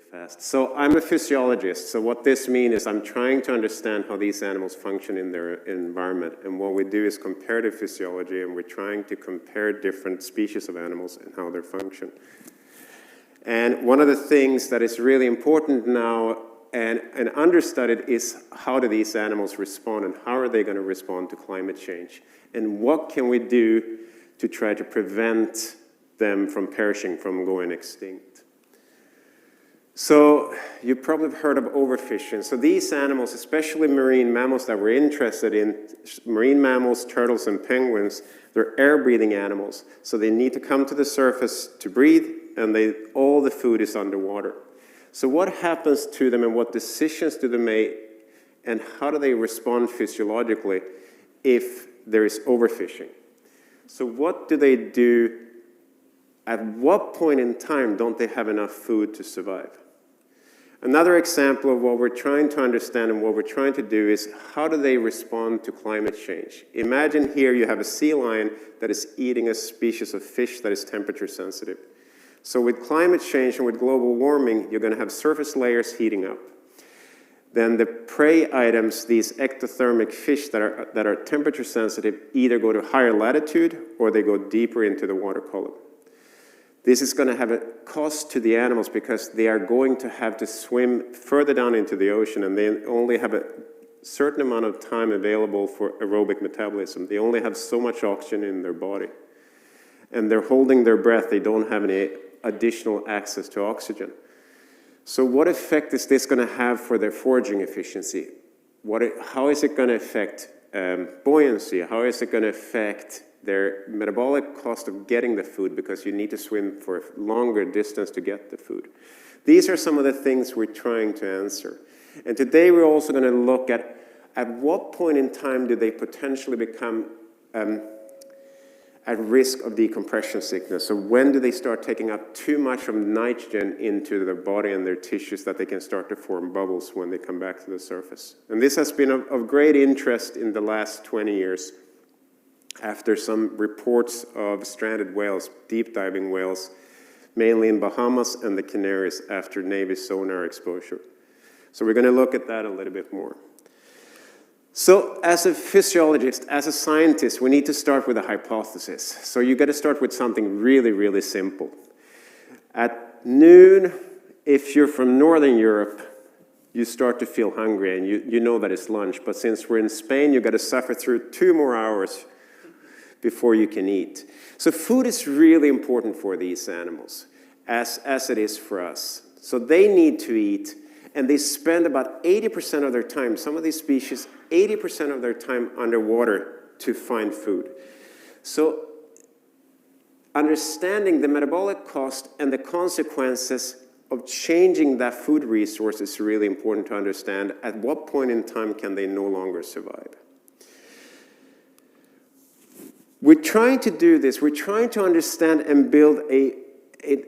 fast. So I'm a physiologist. So what this means is I'm trying to understand how these animals function in their environment. And what we do is comparative physiology, and we're trying to compare different species of animals and how they function. And one of the things that is really important now and understudied is how do these animals respond, and how are they going to respond to climate change? And what can we do to try to prevent them from perishing, from going extinct? So you probably have heard of overfishing. So these animals, especially marine mammals that we're interested in, marine mammals, turtles, and penguins, they're air-breathing animals. So they need to come to the surface to breathe, and all the food is underwater. So what happens to them, and what decisions do they make, and how do they respond physiologically if there is overfishing? So what do they do? At what point in time don't they have enough food to survive? Another example of what we're trying to understand and what we're trying to do is how do they respond to climate change? Imagine here you have a sea lion that is eating a species of fish that is temperature sensitive. So with climate change and with global warming, you're going to have surface layers heating up. Then the prey items, these ectothermic fish that are temperature sensitive, either go to higher latitude or they go deeper into the water column. This is going to have a cost to the animals because they are going to have to swim further down into the ocean, and they only have a certain amount of time available for aerobic metabolism. They only have so much oxygen in their body. And they're holding their breath. They don't have any additional access to oxygen. So what effect is this going to have for their foraging efficiency? How is it going to affect buoyancy? How is it going to affect their metabolic cost of getting the food, because you need to swim for a longer distance to get the food? These are some of the things we're trying to answer. And today we're also going to look at what point in time do they potentially become at risk of decompression sickness. So when do they start taking up too much of nitrogen into their body and their tissues that they can start to form bubbles when they come back to the surface? And this has been of great interest in the last 20 years after some reports of stranded whales, deep diving whales, mainly in Bahamas and the Canaries after Navy sonar exposure. So we're going to look at that a little bit more. So as a physiologist, as a scientist, we need to start with a hypothesis. So you got to start with something really, really simple. At noon, if you're from Northern Europe, you start to feel hungry, and you know that it's lunch. But since we're in Spain, you've got to suffer through 2 more hours before you can eat. So food is really important for these animals, as it is for us. So they need to eat, and they spend about 80% of their time, some of these species, 80% of their time underwater to find food. So understanding the metabolic cost and the consequences of changing that food resource is really important to understand. At what point in time can they no longer survive? We're trying to do this. We're trying to understand and build an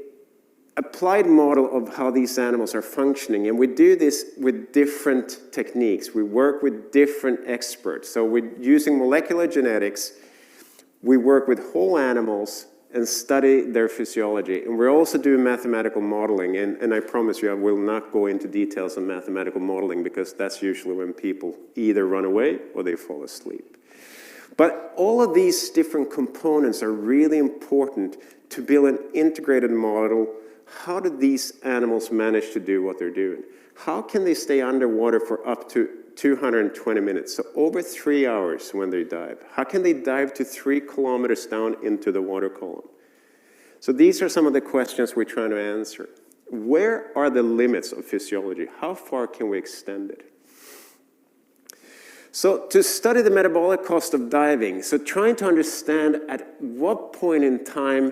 applied model of how these animals are functioning. And we do this with different techniques. We work with different experts. So we're using molecular genetics. We work with whole animals and study their physiology. And we're also doing mathematical modeling. And I promise you, I will not go into details on mathematical modeling, because that's usually when people either run away or they fall asleep. But all of these different components are really important to build an integrated model. How do these animals manage to do what they're doing? How can they stay underwater for up to 220 minutes, so over 3 hours when they dive? How can they dive to 3 kilometers down into the water column? So these are some of the questions we're trying to answer. Where are the limits of physiology? How far can we extend it? So to study the metabolic cost of diving, so trying to understand at what point in time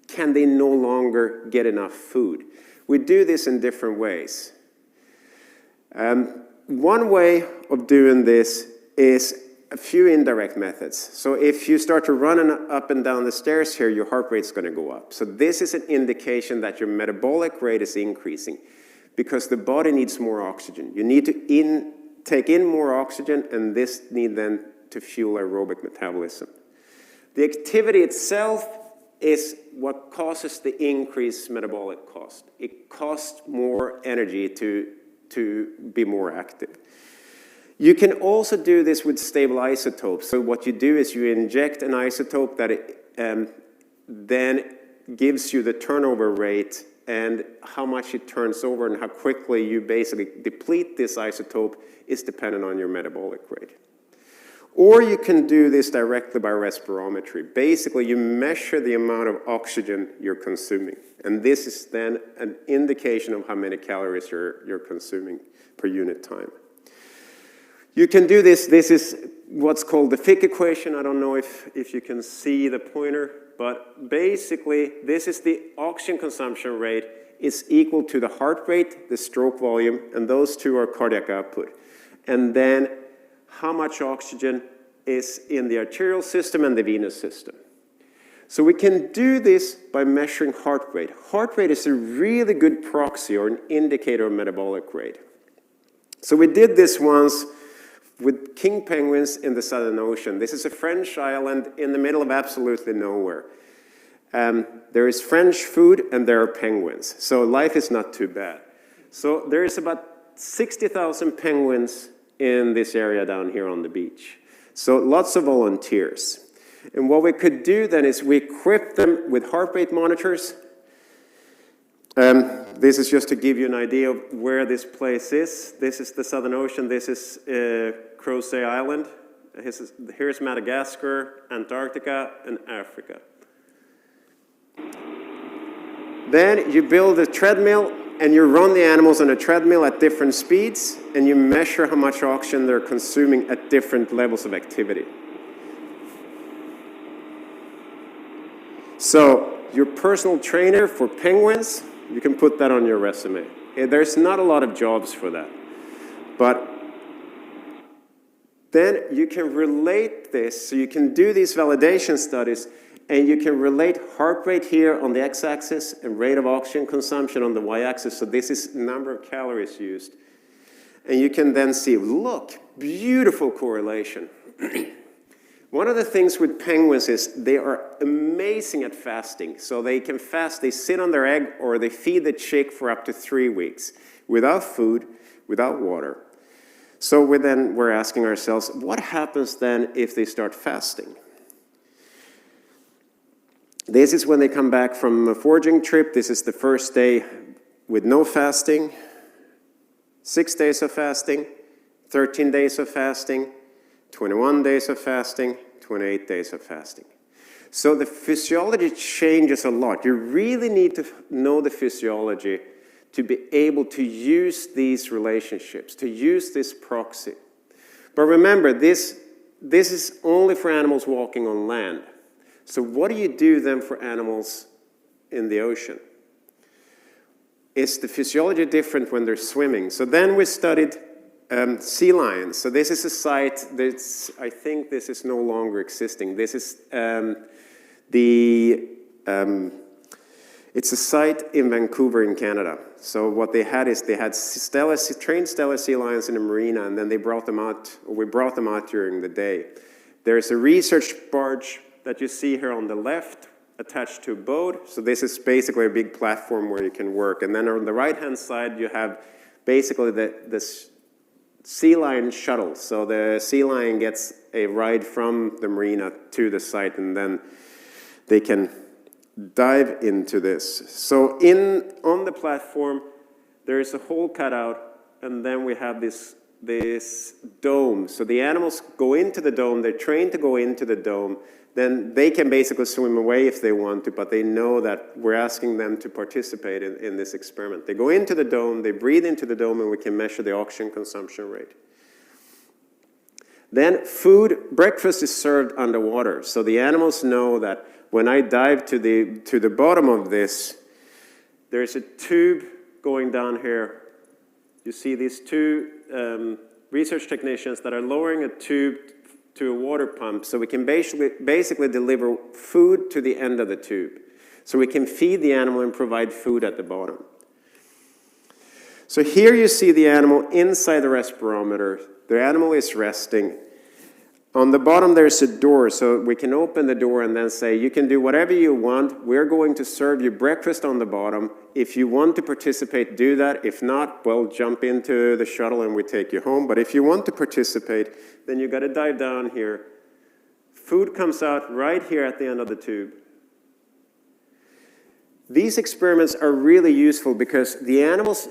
can they no longer get enough food. We do this in different ways. One way of doing this is a few indirect methods. So if you start to run up and down the stairs here, your heart rate's going to go up. So this is an indication that your metabolic rate is increasing, because the body needs more oxygen. You need to take in more oxygen, and this need then to fuel aerobic metabolism. The activity itself is what causes the increased metabolic cost. It costs more energy to be more active. You can also do this with stable isotopes. So what you do is you inject an isotope that then gives you the turnover rate and how much it turns over and how quickly you basically deplete this isotope is dependent on your metabolic rate. Or you can do this directly by respirometry. Basically, you measure the amount of oxygen you're consuming. And this is then an indication of how many calories you're consuming per unit time. You can do this. This is what's called the Fick equation. I don't know if you can see the pointer, but basically, this is the oxygen consumption rate is equal to the heart rate, the stroke volume, and those two are cardiac output. And then how much oxygen is in the arterial system and the venous system. So we can do this by measuring heart rate. Heart rate is a really good proxy or an indicator of metabolic rate. So we did this once with king penguins in the Southern Ocean. This is a French island in the middle of absolutely nowhere. There is French food and there are penguins. So life is not too bad. So there is about 60,000 penguins in this area down here on the beach. So lots of volunteers. And what we could do then is we equip them with heart rate monitors. This is just to give you an idea of where this place is. This is the Southern Ocean. This is Crozet Island. Here's Madagascar, Antarctica, and Africa. Then you build a treadmill and you run the animals on a treadmill at different speeds, and you measure how much oxygen they're consuming at different levels of activity. So your personal trainer for penguins, you can put that on your resume. There's not a lot of jobs for that. But then you can relate this, so you can do these validation studies, and you can relate heart rate here on the x-axis and rate of oxygen consumption on the y-axis. So this is number of calories used. And you can then see, look, beautiful correlation. One of the things with penguins is they are amazing at fasting. So they can fast, they sit on their egg or they feed the chick for up to 3 weeks without food, without water. So we're asking ourselves, what happens then if they start fasting? This is when they come back from a foraging trip. This is the first day with no fasting, 6 days of fasting, 13 days of fasting, 21 days of fasting, 28 days of fasting. So the physiology changes a lot. You really need to know the physiology to be able to use these relationships, to use this proxy. But remember, this is only for animals walking on land. So what do you do then for animals in the ocean? Is the physiology different when they're swimming? So then we studied sea lions. So this is a site that's, I think this is no longer existing. This is it's a site in Vancouver in Canada. So what they had is they had trained Steller sea lions in the marina, and then they brought them out, or we brought them out during the day. There's a research barge that you see here on the left attached to a boat. So this is basically a big platform where you can work. And then on the right-hand side, you have basically the sea lion shuttle. So the sea lion gets a ride from the marina to the site, and then they can dive into this. So on the platform, there is a hole cut out, and then we have this dome. So the animals go into the dome. They're trained to go into the dome. Then they can basically swim away if they want to, but they know that we're asking them to participate in this experiment. They go into the dome, they breathe into the dome, and we can measure the oxygen consumption rate. Then breakfast is served underwater. So the animals know that when I dive to the bottom of this, there's a tube going down here. You see these two research technicians that are lowering a tube to a water pump, so we can basically deliver food to the end of the tube. So we can feed the animal and provide food at the bottom. So here you see the animal inside the respirometer. The animal is resting. On the bottom there's a door, so we can open the door and then say, you can do whatever you want. We're going to serve you breakfast on the bottom. If you want to participate, do that. If not, well, jump into the shuttle and we take you home. But if you want to participate, then you got to dive down here. Food comes out right here at the end of the tube. These experiments are really useful because the animals,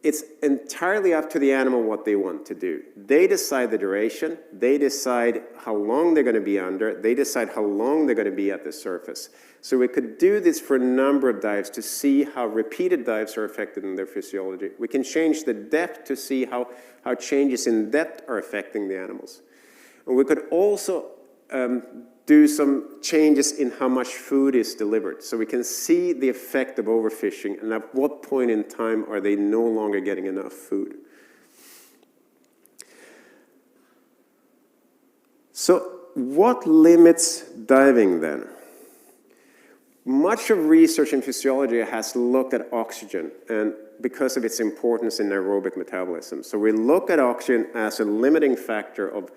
it's entirely up to the animal what they want to do. They decide the duration, they decide how long they're going to be under, they decide how long they're going to be at the surface. So we could do this for a number of dives to see how repeated dives are affected in their physiology. We can change the depth to see how changes in depth are affecting the animals. And we could also do some changes in how much food is delivered. So we can see the effect of overfishing and at what point in time are they no longer getting enough food. So what limits diving then? Much of research in physiology has looked at oxygen and because of its importance in aerobic metabolism. So we look at oxygen as a limiting factor of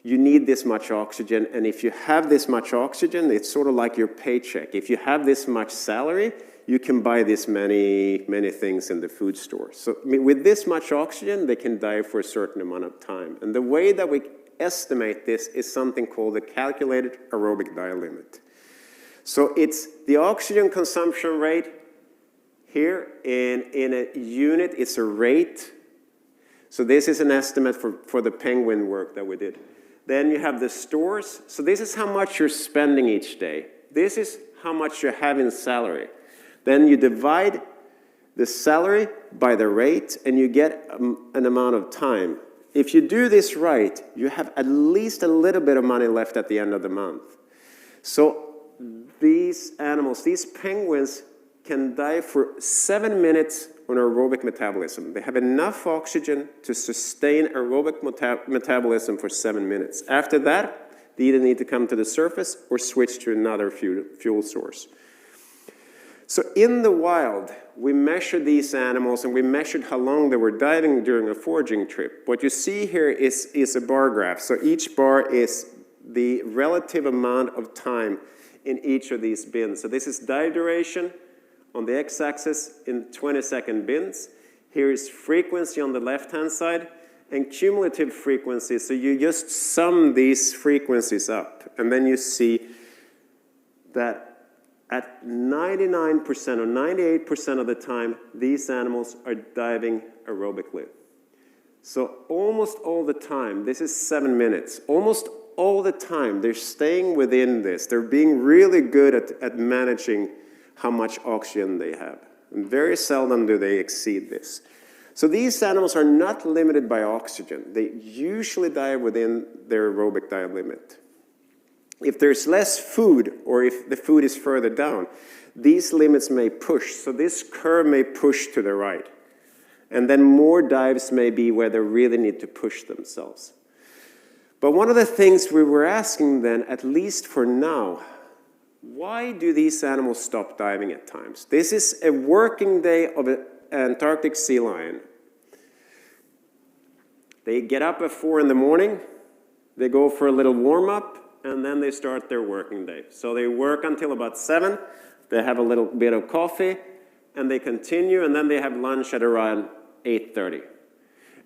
you need this much oxygen, and if you have this much oxygen, it's sort of like your paycheck. If you have this much salary, you can buy this many things in the food store. So with this much oxygen, they can dive for a certain amount of time. And the way that we estimate this is something called the calculated aerobic dive limit. So it's the oxygen consumption rate here in a unit, it's a rate. So this is an estimate for the penguin work that we did. Then you have the stores. So this is how much you're spending each day. This is how much you have in salary. Then you divide the salary by the rate and you get an amount of time. If you do this right, you have at least a little bit of money left at the end of the month. So these animals, these penguins can dive for 7 minutes on aerobic metabolism. They have enough oxygen to sustain aerobic metabolism for 7 minutes. After that, they either need to come to the surface or switch to another fuel source. So in the wild, we measured these animals and we measured how long they were diving during a foraging trip. What you see here is a bar graph. So each bar is the relative amount of time in each of these bins. So this is dive duration on the x-axis in 20-second bins. Here is frequency on the left-hand side and cumulative frequency. So you just sum these frequencies up and then you see that at 99% or 98% of the time, these animals are diving aerobically. So almost all the time, this is 7 minutes, almost all the time they're staying within this. They're being really good at managing how much oxygen they have. And very seldom do they exceed this. So these animals are not limited by oxygen. They usually dive within their aerobic dive limit. If there's less food, or if the food is further down, these limits may push. So this curve may push to the right. And then more dives may be where they really need to push themselves. But one of the things we were asking then, at least for now, why do these animals stop diving at times? This is a working day of an Antarctic sea lion. They get up at 4 in the morning, they go for a little warm-up, and then they start their working day. So they work until about 7, they have a little bit of coffee, and they continue, and then they have lunch at around 8:30.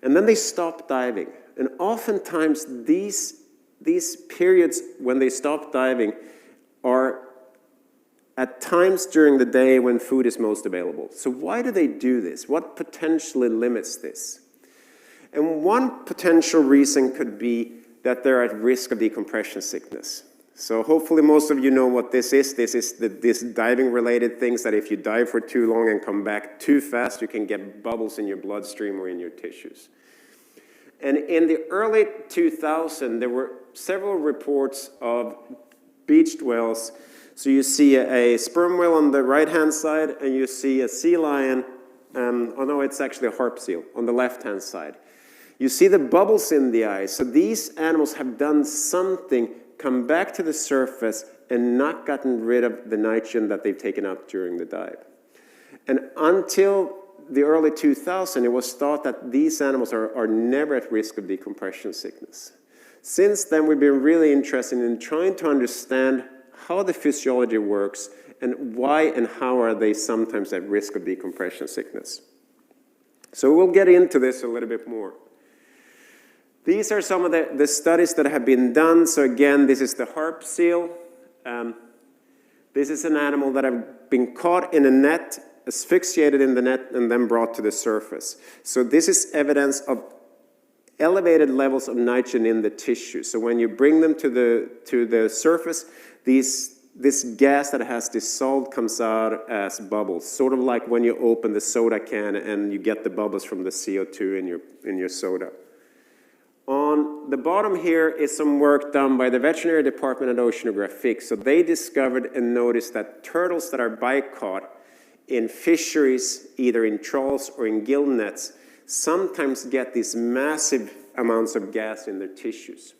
And then they stop diving. And oftentimes these periods when they stop diving are at times during the day when food is most available. So why do they do this? What potentially limits this? And one potential reason could be that they're at risk of decompression sickness. So hopefully most of you know what this is. This is this diving-related things that if you dive for too long and come back too fast, you can get bubbles in your bloodstream or in your tissues. And in the early 2000s, there were several reports of beached whales. So you see a sperm whale on the right-hand side, and you see a sea lion, oh no, it's actually a harp seal, on the left-hand side. You see the bubbles in the eyes. So these animals have done something, come back to the surface, and not gotten rid of the nitrogen that they've taken up during the dive. And until the early 2000s, it was thought that these animals are never at risk of decompression sickness. Since then, we've been really interested in trying to understand how the physiology works and why and how are they sometimes at risk of decompression sickness. So we'll get into this a little bit more. These are some of the studies that have been done. So again, this is the harp seal. This is an animal that have been caught in a net, asphyxiated in the net, and then brought to the surface. So this is evidence of elevated levels of nitrogen in the tissue. So when you bring them to the surface, this gas that has dissolved comes out as bubbles, sort of like when you open the soda can and you get the bubbles from the CO2 in your soda. On the bottom here is some work done by the veterinary department at Oceanographic. So they discovered and noticed that turtles that are bycaught in fisheries, either in trawls or in gill nets, sometimes get these massive amounts of gas in their tissues.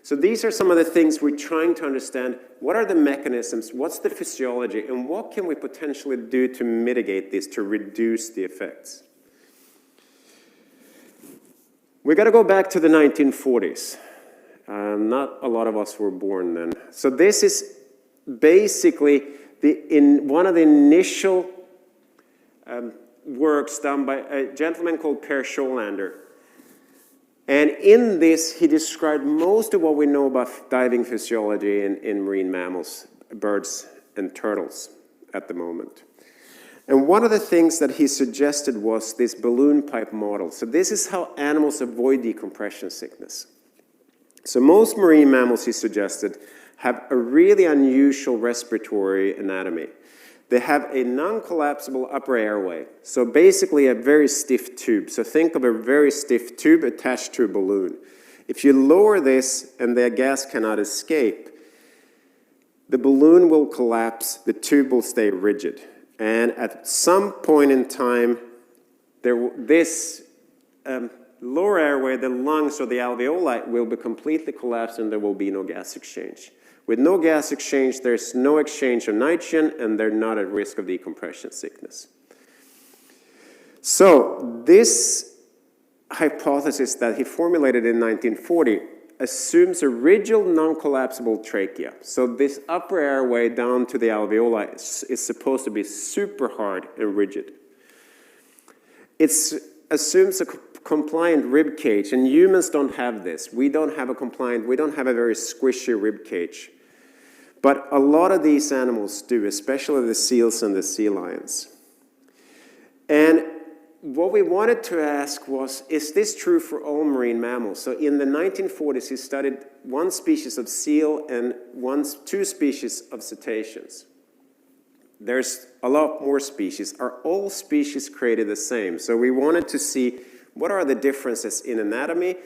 So these are some of the things we're trying to understand. What are the mechanisms? What's the physiology? And what can we potentially do to mitigate this, to reduce the effects? We got to go back to the 1940s. Not a lot of us were born then. So this is basically one of the initial works done by a gentleman called Per Scholander. And in this, he described most of what we know about diving physiology in marine mammals, birds, and turtles at the moment. And one of the things that he suggested was this balloon pipe model. So this is how animals avoid decompression sickness. So most marine mammals, he suggested, have a really unusual respiratory anatomy. They have a non-collapsible upper airway, so basically a very stiff tube. So think of a very stiff tube attached to a balloon. If you lower this and the gas cannot escape, the balloon will collapse, the tube will stay rigid. And at some point in time, this lower airway, the lungs or the alveoli, will be completely collapsed and there will be no gas exchange. With no gas exchange, there's no exchange of nitrogen and they're not at risk of decompression sickness. So this hypothesis that he formulated in 1940 assumes a rigid, non-collapsible trachea. So this upper airway down to the alveoli is supposed to be super hard and rigid. It assumes a compliant rib cage, and humans don't have this. We don't have a very squishy rib cage. But a lot of these animals do, especially the seals and the sea lions. And what we wanted to ask was, is this true for all marine mammals? So in the 1940s, he studied one species of seal and two species of cetaceans. There's a lot more species. Are all species created the same? So we wanted to see what are the differences in anatomy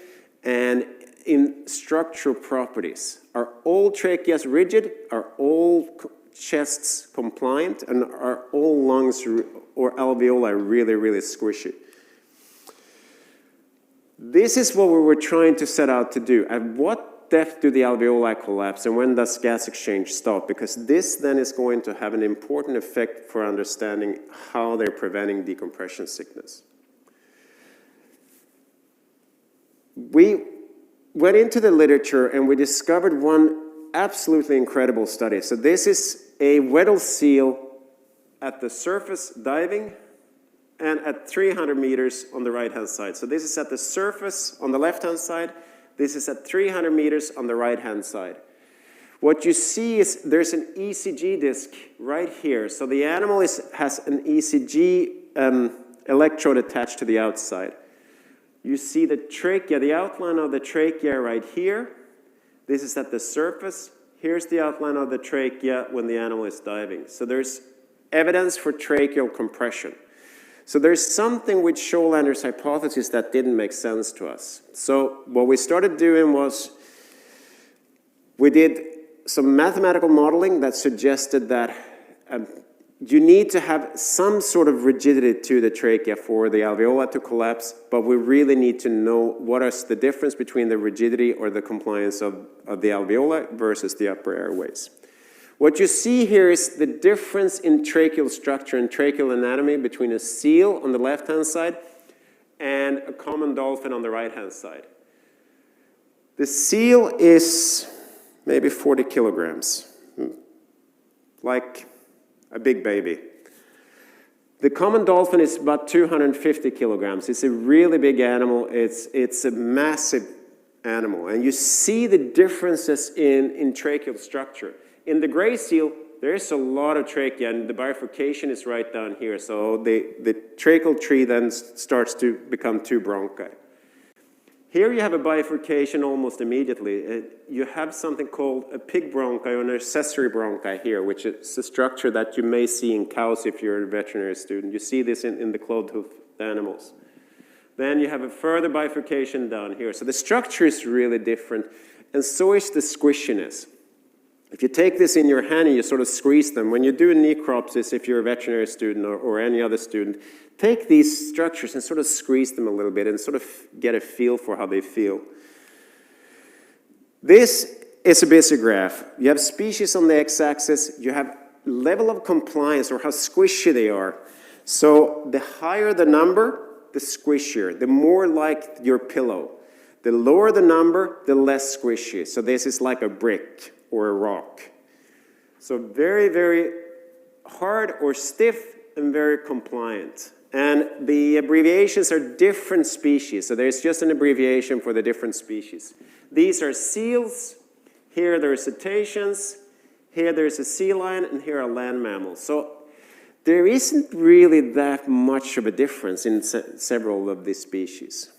and in structural properties. Are all tracheas rigid? Are all chests compliant? And are all lungs or alveoli really, really squishy? This is what we were trying to set out to do. At what depth do the alveoli collapse and when does gas exchange stop? Because this then is going to have an important effect for understanding how they're preventing decompression sickness. We went into the literature and we discovered one absolutely incredible study. So this is a Weddell seal at the surface diving and at 300 meters on the right-hand side. So this is at the surface on the left-hand side. This is at 300 meters on the right-hand side. What you see is there's an ECG disc right here. So the animal has an ECG electrode attached to the outside. You see the trachea, the outline of the trachea right here. This is at the surface. Here's the outline of the trachea when the animal is diving. So there's evidence for tracheal compression. So there's something with Scholander's hypothesis that didn't make sense to us. So what we started doing was we did some mathematical modeling that suggested that you need to have some sort of rigidity to the trachea for the alveoli to collapse, but we really need to know what is the difference between the rigidity or the compliance of the alveoli versus the upper airways. What you see here is the difference in tracheal structure and tracheal anatomy between a seal on the left-hand side and a common dolphin on the right-hand side. The seal is maybe 40 kilograms, like a big baby. The common dolphin is about 250 kilograms. It's a really big animal. It's a massive animal. And you see the differences in tracheal structure. In the gray seal, there's a lot of trachea, and the bifurcation is right down here. So the tracheal tree then starts to become two bronchi. Here you have a bifurcation almost immediately. You have something called a pig bronchi or an accessory bronchi here, which is a structure that you may see in cows if you're a veterinary student. You see this in the clothed-hoofed animals. Then you have a further bifurcation down here. So the structure is really different, and so is the squishiness. If you take this in your hand and you sort of squeeze them, when you do a necropsis, if you're a veterinary student or any other student, take these structures and sort of squeeze them a little bit and sort of get a feel for how they feel. This is a busy graph. You have species on the x-axis, you have level of compliance or how squishy they are. So the higher the number, the squishier, the more like your pillow. The lower the number, the less squishy. So this is like a brick or a rock. So very, very hard or stiff and very compliant. And the abbreviations are different species. So there's just an abbreviation for the different species. These are seals. Here there are cetaceans. Here there's a sea lion, and here are land mammals. So there isn't really that much of a difference in several of these species.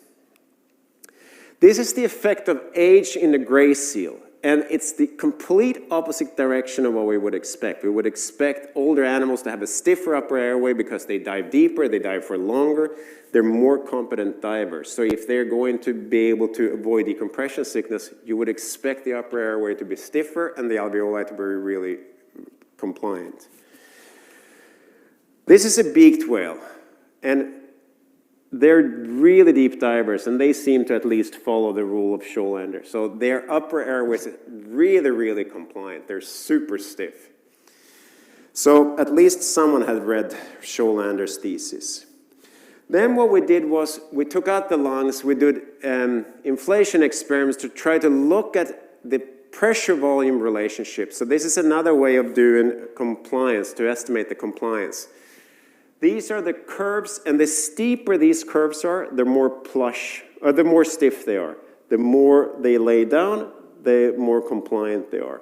This is the effect of age in the gray seal. And it's the complete opposite direction of what we would expect. We would expect older animals to have a stiffer upper airway because they dive deeper, they dive for longer, they're more competent divers. So if they're going to be able to avoid decompression sickness, you would expect the upper airway to be stiffer and the alveoli to be really compliant. This is a beaked whale, and they're really deep divers, and they seem to at least follow the rule of shoalander. So their upper airways are really, really compliant. They're super stiff. So at least someone had read Shoalander's thesis. Then what we did was we took out the lungs, we did inflation experiments to try to look at the pressure-volume relationship. So this is another way of doing compliance, to estimate the compliance. These are the curves, and the steeper these curves are, the more plush, or the more stiff they are. The more they lay down, the more compliant they are.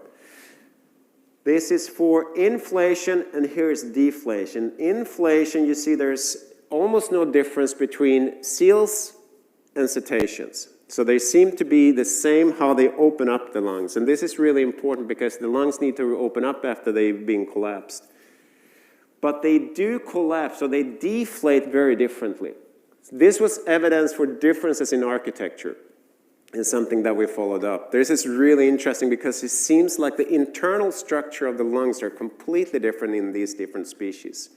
This is for inflation, and here is deflation. Inflation, you see there's almost no difference between seals and cetaceans. So they seem to be the same how they open up the lungs. And this is really important because the lungs need to open up after they've been collapsed. But they do collapse, so they deflate very differently. This was evidence for differences in architecture, and something that we followed up. This is really interesting because it seems like the internal structure of the lungs are completely different in these different species.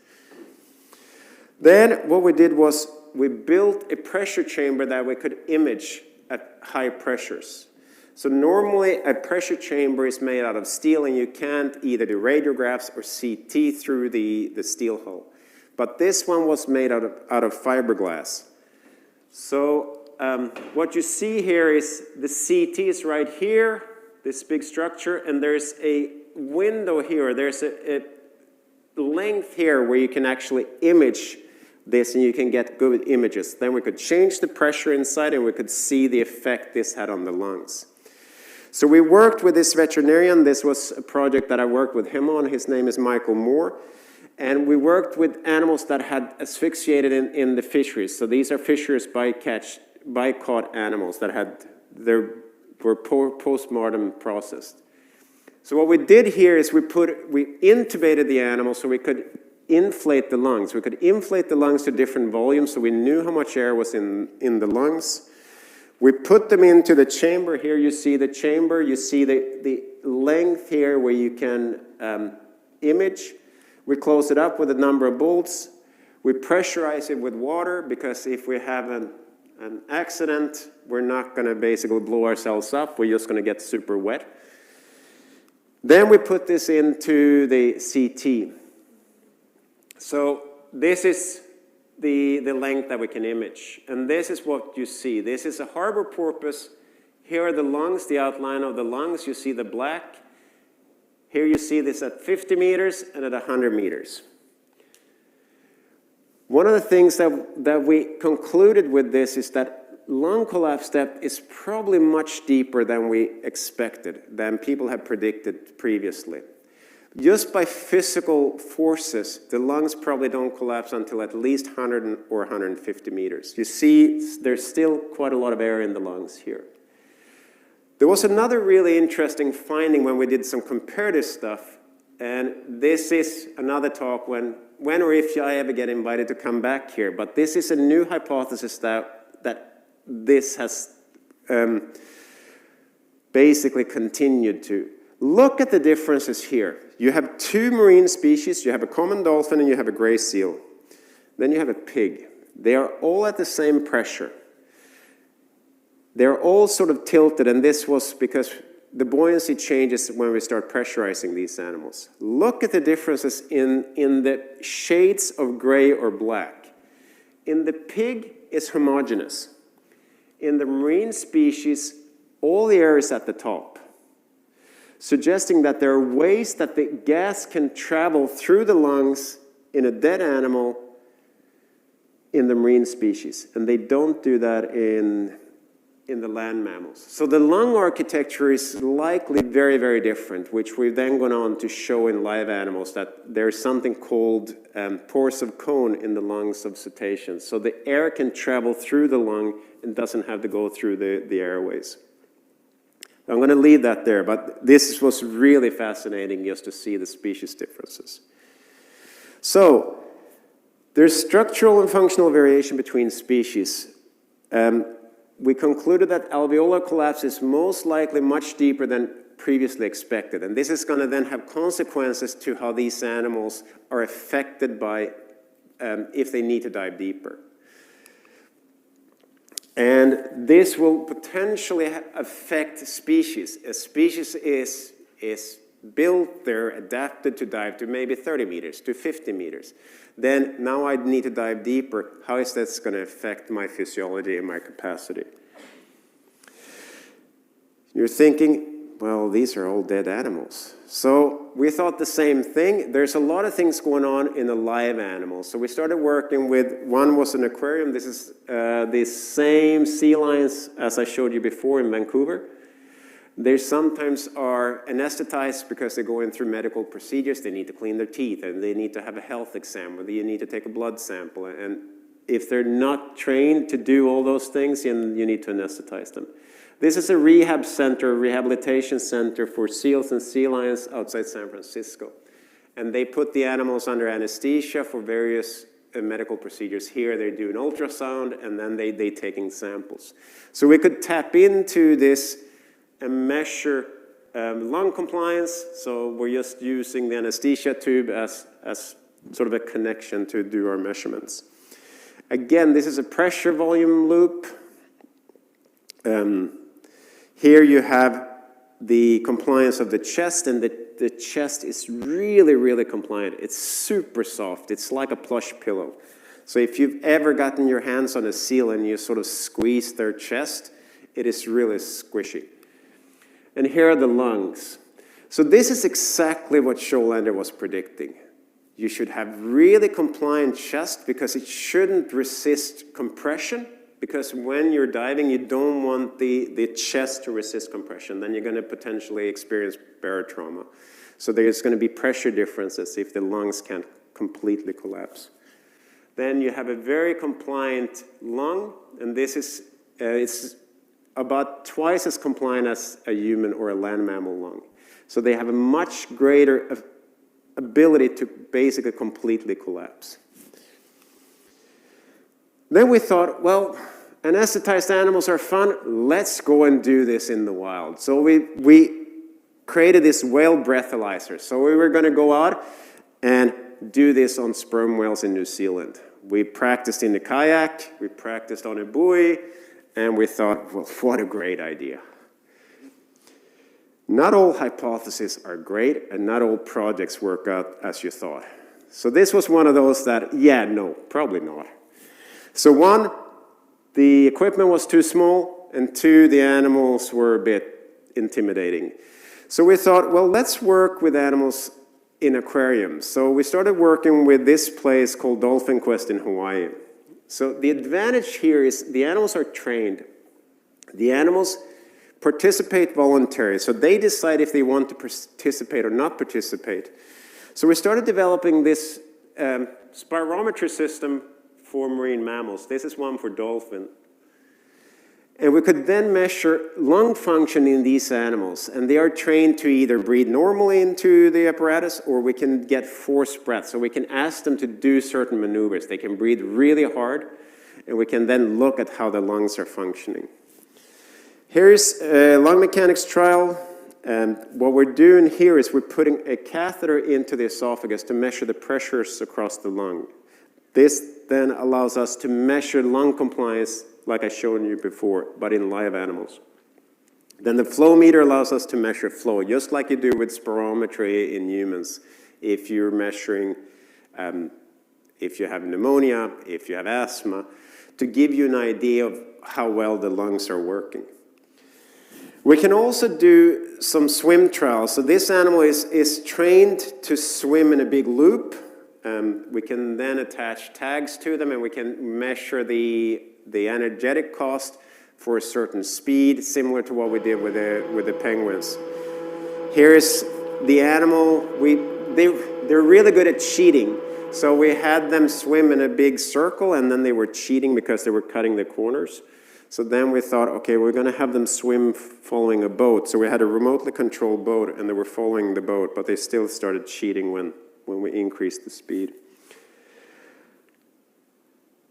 Then what we did was we built a pressure chamber that we could image at high pressures. So normally a pressure chamber is made out of steel, and you can't either do radiographs or CT through the steel hull. But this one was made out of fiberglass. So what you see here is the CT is right here, this big structure, and there's a window here. There's a length here where you can actually image this, and you can get good images. Then we could change the pressure inside, and we could see the effect this had on the lungs. So we worked with this veterinarian. This was a project that I worked with him on. His name is Michael Moore. And we worked with animals that had asphyxiated in the fisheries. So these are fisheries by-caught animals that were post-mortem processed. So what we did here is we intubated the animal so we could inflate the lungs. We could inflate the lungs to different volumes so we knew how much air was in the lungs. We put them into the chamber. Here you see the chamber. You see the length here where you can image. We close it up with a number of bolts. We pressurize it with water because if we have an accident, we're not going to basically blow ourselves up. We're just going to get super wet. Then we put this into the CT. So this is the length that we can image. And this is what you see. This is a harbor porpoise Here are the lungs, the outline of the lungs. You see the black. Here you see this at 50 meters and at 100 meters. One of the things that we concluded with this is that lung collapse depth is probably much deeper than we expected, than people had predicted previously. Just by physical forces, the lungs probably don't collapse until at least 100 or 150 meters. You see, there's still quite a lot of air in the lungs here. There was another really interesting finding when we did some comparative stuff, and this is another talk when or if I ever get invited to come back here, but this is a new hypothesis that this has basically continued to. Look at the differences here. You have two marine species. You have a common dolphin and you have a gray seal. Then you have a pig. They are all at the same pressure. They're all sort of tilted, and this was because the buoyancy changes when we start pressurizing these animals. Look at the differences in the shades of gray or black. In the pig, it's homogeneous. In the marine species, all the air is at the top, suggesting that there are ways that the gas can travel through the lungs in a dead animal in the marine species, and they don't do that in the land mammals. So the lung architecture is likely very, very different, which we've then gone on to show in live animals that there's something called pores of cone in the lungs of cetaceans. So the air can travel through the lung and doesn't have to go through the airways. I'm going to leave that there, but this was really fascinating just to see the species differences. So there's structural and functional variation between species. We concluded that alveolar collapse is most likely much deeper than previously expected. And this is going to then have consequences to how these animals are affected by if they need to dive deeper. And this will potentially affect species. A species is built there, adapted to dive to maybe 30 meters, to 50 meters. Then now I need to dive deeper. How is that going to affect my physiology and my capacity? You're thinking, well, these are all dead animals. So we thought the same thing. There's a lot of things going on in the live animals. So we started working with, one was an aquarium. This is the same sea lions as I showed you before in Vancouver. They sometimes are anesthetized because they're going through medical procedures. They need to clean their teeth, and they need to have a health exam, or you need to take a blood sample. And if they're not trained to do all those things, then you need to anesthetize them. This is a rehab center, rehabilitation center for seals and sea lions outside San Francisco. And they put the animals under anesthesia for various medical procedures. Here they do an ultrasound, and then they taking samples. So we could tap into this and measure lung compliance. So we're just using the anesthesia tube as sort of a connection to do our measurements. Again, this is a pressure volume loop. Here you have the compliance of the chest, and the chest is really, really compliant. It's super soft. It's like a plush pillow. So if you've ever gotten your hands on a seal and you sort of squeeze their chest, it is really squishy. And here are the lungs. So this is exactly what Schollander was predicting. You should have really compliant chest because it shouldn't resist compression, because when you're diving, you don't want the chest to resist compression. Then you're going to potentially experience barotrauma. So there's going to be pressure differences if the lungs can't completely collapse. Then you have a very compliant lung, and this is it's about twice as compliant as a human or a land mammal lung. So they have a much greater ability to basically completely collapse. Then we thought, well, anesthetized animals are fun. Let's go and do this in the wild. So we created this whale breathalyzer. So we were going to go out and do this on sperm whales in New Zealand. We practiced in the kayak, we practiced on a buoy, and we thought, well, what a great idea. Not all hypotheses are great, and not all projects work out as you thought. So this was one of those that, yeah, no, probably not. So one, the equipment was too small, and 2, the animals were a bit intimidating. So we thought, well, let's work with animals in aquariums. So we started working with this place called Dolphin Quest in Hawaii. So the advantage here is the animals are trained. The animals participate voluntarily, so they decide if they want to participate or not participate. So we started developing this spirometry system for marine mammals. This is one for dolphin. And we could then measure lung function in these animals, and they are trained to either breathe normally into the apparatus, or we can get forced breath. So we can ask them to do certain maneuvers. They can breathe really hard, and we can then look at how the lungs are functioning. Here's a lung mechanics trial, and what we're doing here is we're putting a catheter into the esophagus to measure the pressures across the lung. This then allows us to measure lung compliance like I showed you before, but in live animals. Then the flow meter allows us to measure flow, just like you do with spirometry in humans. If you're measuring, if you have pneumonia, if you have asthma, to give you an idea of how well the lungs are working. We can also do some swim trials. So this animal is trained to swim in a big loop. We can then attach tags to them, and we can measure the energetic cost for a certain speed, similar to what we did with the penguins. Here's the animal. They're really good at cheating. So we had them swim in a big circle, and then they were cheating because they were cutting the corners. So then we thought, okay, we're going to have them swim following a boat. So we had a remotely controlled boat, and they were following the boat, but they still started cheating when we increased the speed.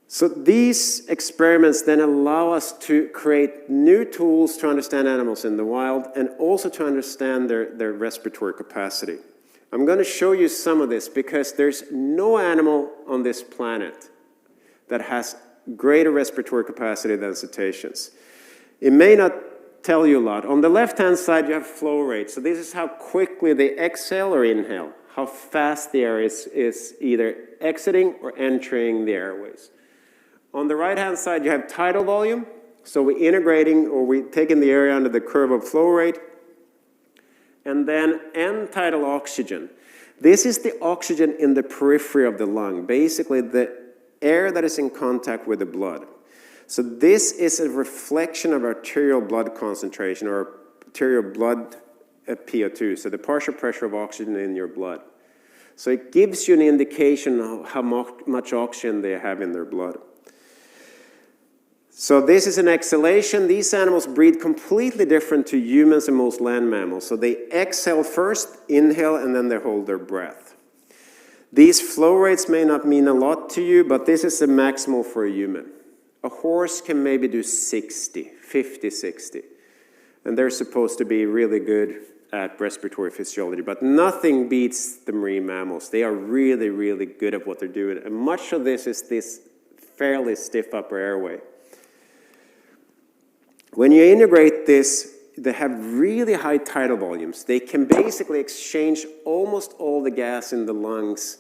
So these experiments then allow us to create new tools to understand animals in the wild, and also to understand their respiratory capacity. I'm going to show you some of this because there's no animal on this planet that has greater respiratory capacity than cetaceans. It may not tell you a lot. On the left-hand side, you have flow rate. So this is how quickly they exhale or inhale, how fast the air is either exiting or entering the airways. On the right-hand side, you have tidal volume. So we're integrating, or we're taking the area under the curve of flow rate. And then end-tidal oxygen. This is the oxygen in the periphery of the lung, basically the air that is in contact with the blood. So this is a reflection of arterial blood concentration, or arterial blood PO2, so the partial pressure of oxygen in your blood. So it gives you an indication of how much oxygen they have in their blood. So this is an exhalation. These animals breathe completely different to humans and most land mammals. So they exhale first, inhale, and then they hold their breath. These flow rates may not mean a lot to you, but this is the maximal for a human. A horse can maybe do 50, 60. And they're supposed to be really good at respiratory physiology, but nothing beats the marine mammals. They are really, really good at what they're doing. And much of this is this fairly stiff upper airway. When you integrate this, they have really high tidal volumes. They can basically exchange almost all the gas in the lungs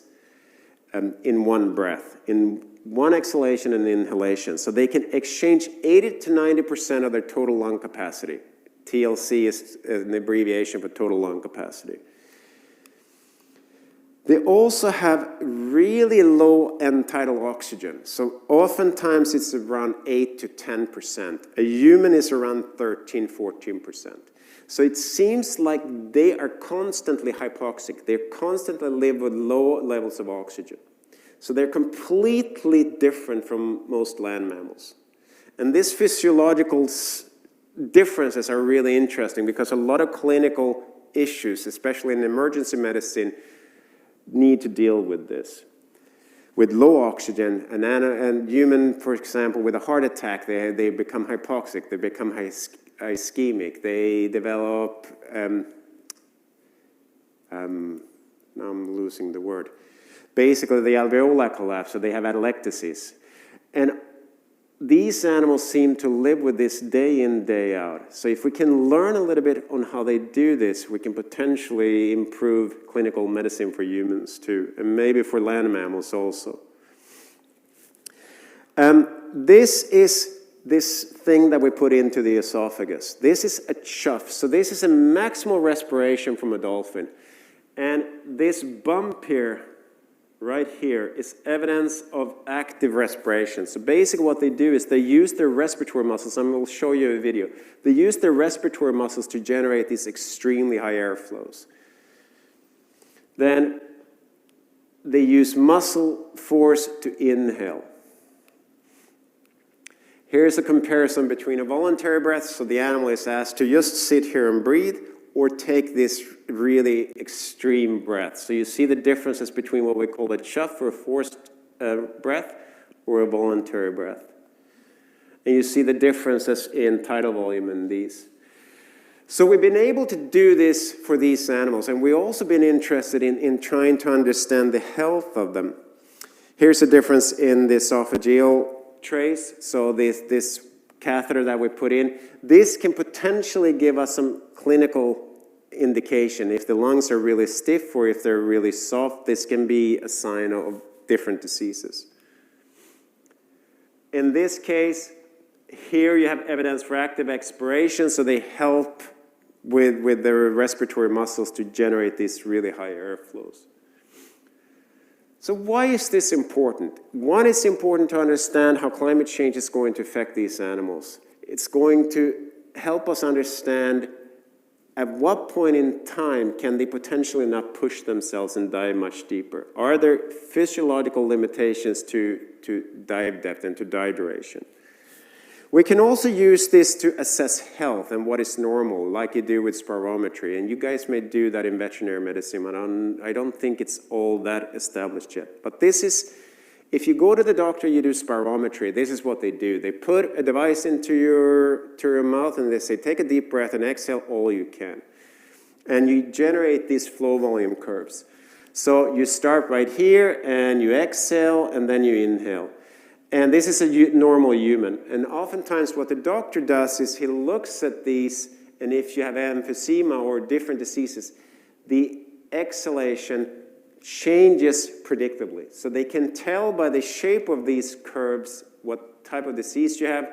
in one breath, in one exhalation and inhalation. So they can exchange 80 to 90% of their total lung capacity. TLC is an abbreviation for total lung capacity. They also have really low end-tidal oxygen. So oftentimes it's around 8 to 10%. A human is around 13, 14%. So it seems like they are constantly hypoxic. They constantly live with low levels of oxygen. So they're completely different from most land mammals. And these physiological differences are really interesting because a lot of clinical issues, especially in emergency medicine, need to deal with this. With low oxygen, and human, for example, with a heart attack, they become hypoxic, they become ischemic, they develop, now I'm losing the word. Basically, the alveoli collapse, so they have atelectasis. And these animals seem to live with this day in, day out. So if we can learn a little bit on how they do this, we can potentially improve clinical medicine for humans too, and maybe for land mammals also. This is this thing that we put into the esophagus. This is a chuff. So this is a maximal respiration from a dolphin. And this bump here, right here, is evidence of active respiration. So basically what they do is they use their respiratory muscles, and we'll show you a video. They use their respiratory muscles to generate these extremely high airflows. Then they use muscle force to inhale. Here's a comparison between a voluntary breath, so the animal is asked to just sit here and breathe, or take this really extreme breath. So you see the differences between what we call a chuff or a forced breath or a voluntary breath. And you see the differences in tidal volume in these. So we've been able to do this for these animals, and we've also been interested in trying to understand the health of them. Here's a difference in the esophageal trace. So this catheter that we put in, this can potentially give us some clinical indication. If the lungs are really stiff or if they're really soft, this can be a sign of different diseases. In this case, here you have evidence for active expiration, so they help with their respiratory muscles to generate these really high airflows. So why is this important? One, it's important to understand how climate change is going to affect these animals. It's going to help us understand at what point in time can they potentially not push themselves and dive much deeper. Are there physiological limitations to dive depth and to dive duration? We can also use this to assess health and what is normal, like you do with spirometry. And you guys may do that in veterinary medicine, but I don't think it's all that established yet. But this is, if you go to the doctor, you do spirometry, this is what they do. They put a device into your mouth and they say, take a deep breath and exhale all you can. And you generate these flow volume curves. So you start right here and you exhale and then you inhale. And this is a normal human. And oftentimes what the doctor does is he looks at these, and if you have emphysema or different diseases, the exhalation changes predictably. So they can tell by the shape of these curves what type of disease you have,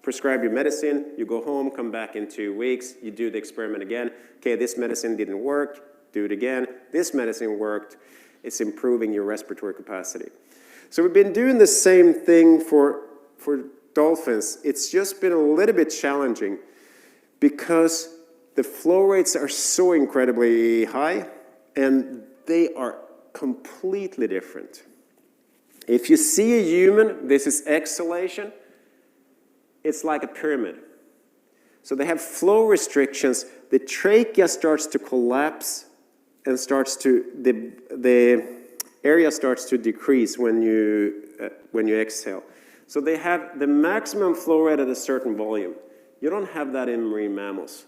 prescribe your medicine, you go home, come back in 2 weeks, you do the experiment again. Okay, this medicine didn't work, do it again. This medicine worked, it's improving your respiratory capacity. So we've been doing the same thing for dolphins. It's just been a little bit challenging because the flow rates are so incredibly high and they are completely different. If you see a human, this is exhalation, it's like a pyramid. So they have flow restrictions, the trachea starts to collapse and starts to, the area starts to decrease when you exhale. So they have the maximum flow rate at a certain volume. You don't have that in marine mammals.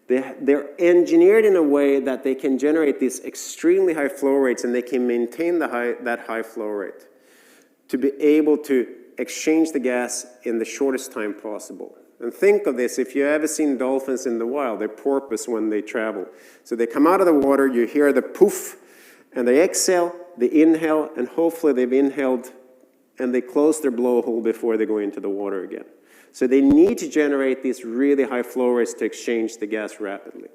They're engineered in a way that they can generate these extremely high flow rates and they can maintain that high flow rate to be able to exchange the gas in the shortest time possible. And think of this, if you ever seen dolphins in the wild, they're porpoise when they travel. So they come out of the water, you hear the poof, and they exhale, they inhale, and hopefully they've inhaled and they close their blowhole before they go into the water again. So they need to generate these really high flow rates to exchange the gas rapidly.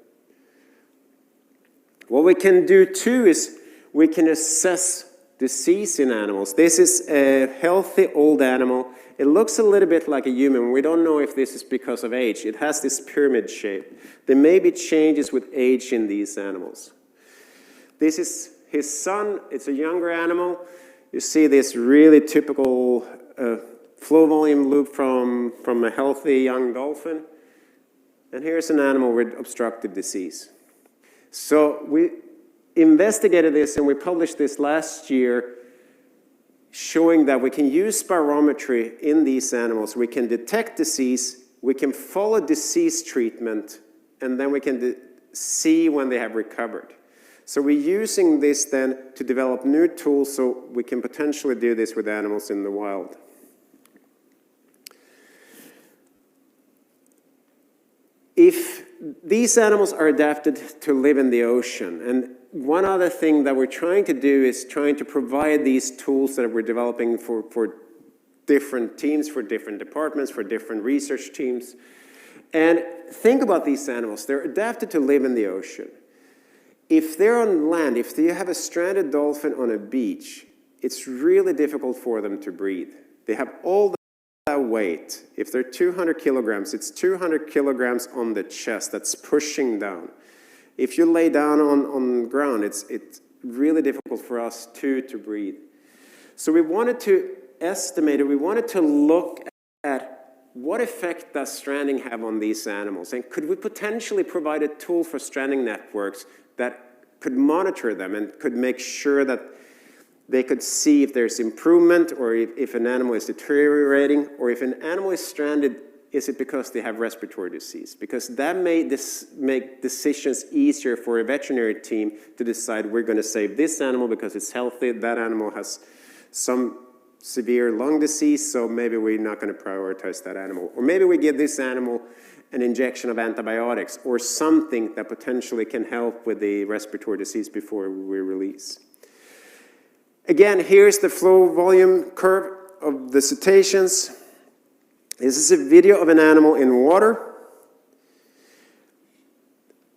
What we can do too is we can assess disease in animals. This is a healthy old animal. It looks a little bit like a human. We don't know if this is because of age. It has this pyramid shape. There may be changes with age in these animals. This is his son. It's a younger animal. You see this really typical flow volume loop from a healthy young dolphin. And here's an animal with obstructive disease. So we investigated this and we published this last year showing that we can use spirometry in these animals. We can detect disease, we can follow disease treatment, and then we can see when they have recovered. So we're using this then to develop new tools so we can potentially do this with animals in the wild. If these animals are adapted to live in the ocean, and one other thing that we're trying to do is trying to provide these tools that we're developing for different teams, for different departments, for different research teams. And think about these animals. They're adapted to live in the ocean. If they're on land, if you have a stranded dolphin on a beach, it's really difficult for them to breathe. They have all that weight. If they're 200 kilograms, it's 200 kilograms on the chest that's pushing down. If you lay down on the ground, it's really difficult for us to breathe. So we wanted to estimate it. We wanted to look at what effect does stranding have on these animals? And could we potentially provide a tool for stranding networks that could monitor them and could make sure that they could see if there's improvement, or if an animal is deteriorating, or if an animal is stranded, is it because they have respiratory disease? Because that may make decisions easier for a veterinary team to decide, we're going to save this animal because it's healthy, that animal has some severe lung disease, so maybe we're not going to prioritize that animal. Or maybe we give this animal an injection of antibiotics or something that potentially can help with the respiratory disease before we release. Again, here's the flow volume curve of the cetaceans. This is a video of an animal in water.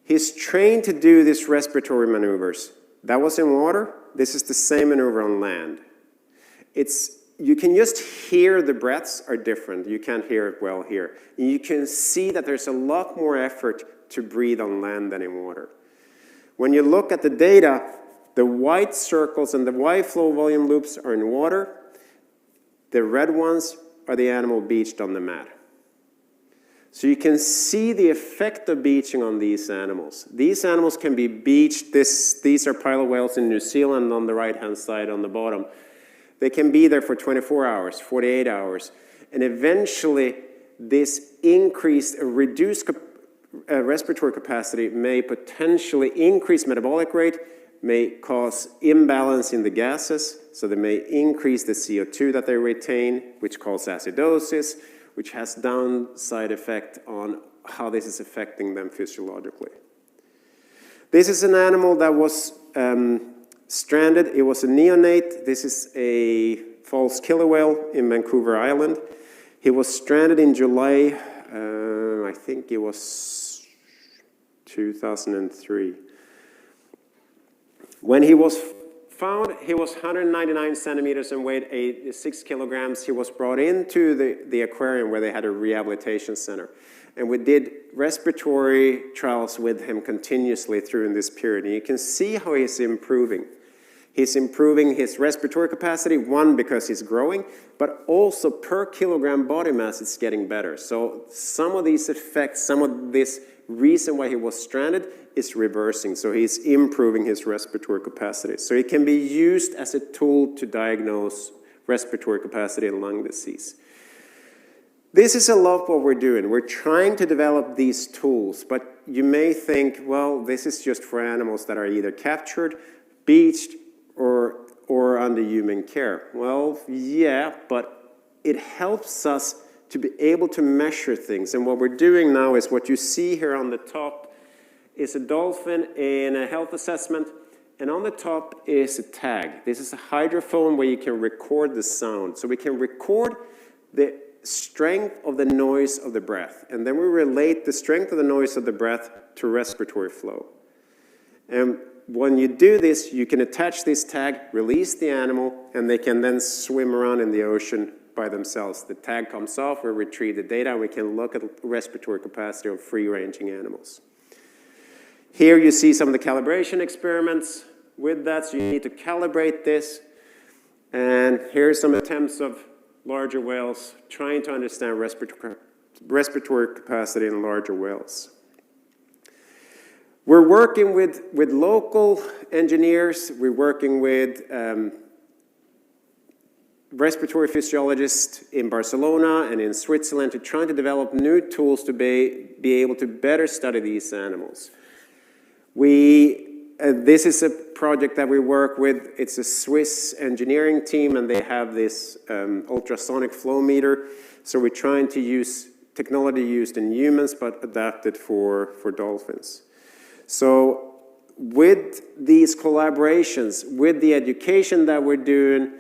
He's trained to do these respiratory maneuvers. That was in water. This is the same maneuver on land. You can just hear the breaths are different. You can't hear it well here. You can see that there's a lot more effort to breathe on land than in water. When you look at the data, the white circles and the white flow volume loops are in water. The red ones are the animal beached on the mat. So you can see the effect of beaching on these animals. These animals can be beached. These are pilot whales in New Zealand on the right-hand side on the bottom. They can be there for 24 hours, 48 hours. And eventually, this increased, reduced respiratory capacity may potentially increase metabolic rate, may cause imbalance in the gases, so they may increase the CO2 that they retain, which causes acidosis, which has downside effect on how this is affecting them physiologically. This is an animal that was stranded. It was a neonate. This is a false killer whale in Vancouver Island. He was stranded in July, I think it was 2003. When he was found, he was 199 centimeters and weighed 6 kilograms. He was brought into the aquarium where they had a rehabilitation center. And we did respiratory trials with him continuously through this period. And you can see how he's improving. He's improving his respiratory capacity, one, because he's growing, but also per kilogram body mass, it's getting better. So some of these effects, some of this reason why he was stranded is reversing. So he's improving his respiratory capacity. So it can be used as a tool to diagnose respiratory capacity and lung disease. This is a lot what we're doing. We're trying to develop these tools, but you may think, well, this is just for animals that are either captured, beached, or under human care. Well, yeah, but it helps us to be able to measure things. And what we're doing now is what you see here on the top is a dolphin in a health assessment, and on the top is a tag. This is a hydrophone where you can record the sound. So we can record the strength of the noise of the breath, and then we relate the strength of the noise of the breath to respiratory flow. And when you do this, you can attach this tag, release the animal, and they can then swim around in the ocean by themselves. The tag comes off, we retrieve the data, and we can look at respiratory capacity of free-ranging animals. Here you see some of the calibration experiments with that, so you need to calibrate this. And here's some attempts of larger whales trying to understand respiratory capacity in larger whales. We're working with local engineers. We're working with respiratory physiologists in Barcelona and in Switzerland to try to develop new tools to be able to better study these animals. This is a project that we work with. It's a Swiss engineering team, and they have this ultrasonic flow meter. So we're trying to use technology used in humans, but adapted for dolphins. So with these collaborations, with the education that we're doing,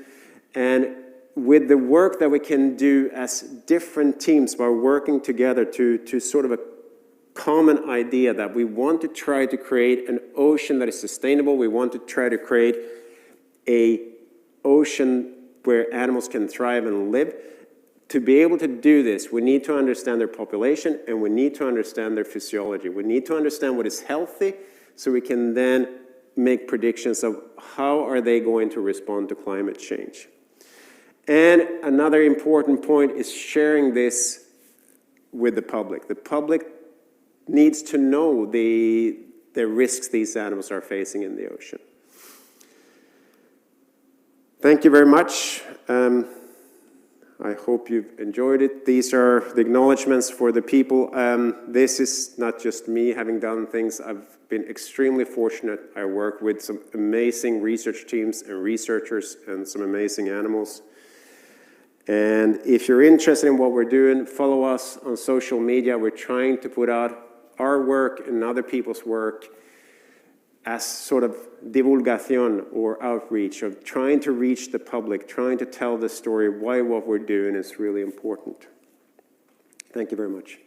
and with the work that we can do as different teams by working together to sort of a common idea that we want to try to create an ocean that is sustainable. We want to try to create an ocean where animals can thrive and live. To be able to do this, we need to understand their population and we need to understand their physiology. We need to understand what is healthy so we can then make predictions of how are they going to respond to climate change. And another important point is sharing this with the public. The public needs to know the risks these animals are facing in the ocean. Thank you very much. I hope you've enjoyed it. These are the acknowledgements for the people. This is not just me having done things. I've been extremely fortunate. I work with some amazing research teams and researchers and some amazing animals. And if you're interested in what we're doing, follow us on social media. We're trying to put out our work and other people's work as sort of divulgación or outreach, of trying to reach the public, trying to tell the story why what we're doing is really important. Thank you very much.